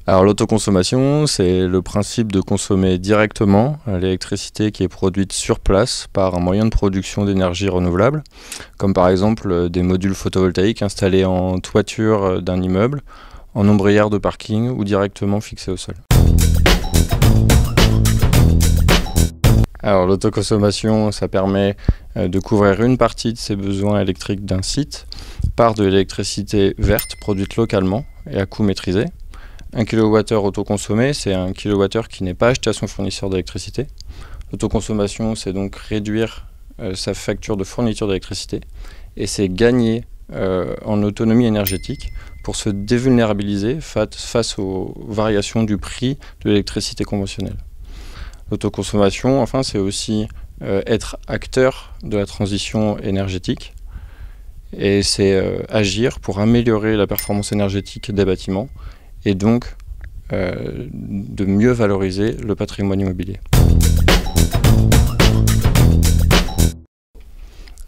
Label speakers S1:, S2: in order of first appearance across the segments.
S1: Alors l'autoconsommation, c'est le principe de consommer directement l'électricité qui est produite sur place par un moyen de production d'énergie renouvelable, comme par exemple des modules photovoltaïques installés en toiture d'un immeuble, en ombrière de parking ou directement fixés au sol. Alors l'autoconsommation, ça permet de couvrir une partie de ses besoins électriques d'un site par de l'électricité verte produite localement et à coût maîtrisé. 1 kWh autoconsommé, c'est 1 kWh qui n'est pas acheté à son fournisseur d'électricité. L'autoconsommation, c'est donc réduire sa facture de fourniture d'électricité et c'est gagner en autonomie énergétique pour se dévulnérabiliser face aux variations du prix de l'électricité conventionnelle. L'autoconsommation, enfin, c'est aussi être acteur de la transition énergétique et c'est agir pour améliorer la performance énergétique des bâtiments et donc de mieux valoriser le patrimoine immobilier.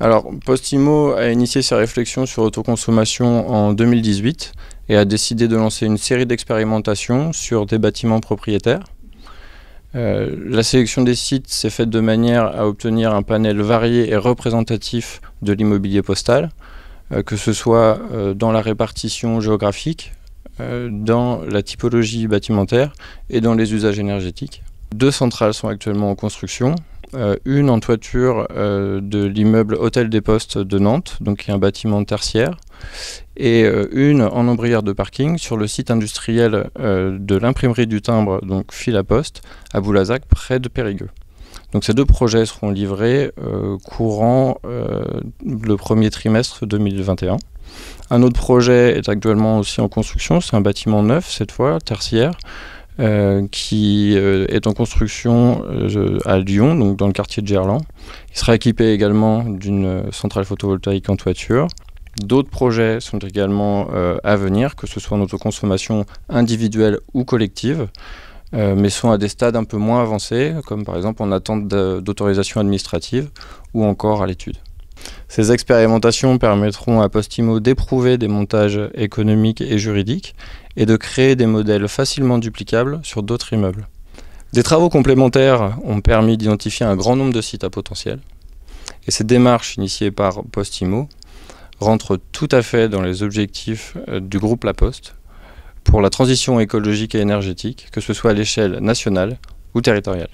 S1: Alors, Postimo a initié sa réflexion sur l'autoconsommation en 2018 et a décidé de lancer une série d'expérimentations sur des bâtiments propriétaires. La sélection des sites s'est faite de manière à obtenir un panel varié et représentatif de l'immobilier postal, que ce soit dans la répartition géographique, dans la typologie bâtimentaire et dans les usages énergétiques. 2 centrales sont actuellement en construction, une en toiture de l'immeuble Hôtel des Postes de Nantes, donc qui est un bâtiment tertiaire, et une en ombrière de parking sur le site industriel de l'imprimerie du timbre, donc Fil à Poste, à Boulazac, près de Périgueux. Donc ces 2 projets seront livrés courant le premier trimestre 2021. Un autre projet est actuellement aussi en construction, c'est un bâtiment neuf cette fois, tertiaire, qui est en construction à Lyon, donc dans le quartier de Gerland. Il sera équipé également d'une centrale photovoltaïque en toiture. D'autres projets sont également à venir, que ce soit en autoconsommation individuelle ou collective, mais sont à des stades un peu moins avancés, comme par exemple en attente d'autorisation administrative ou encore à l'étude. Ces expérimentations permettront à Postimo d'éprouver des montages économiques et juridiques et de créer des modèles facilement duplicables sur d'autres immeubles. Des travaux complémentaires ont permis d'identifier un grand nombre de sites à potentiel et ces démarches initiées par Postimo rentrent tout à fait dans les objectifs du groupe La Poste pour la transition écologique et énergétique, que ce soit à l'échelle nationale ou territoriale.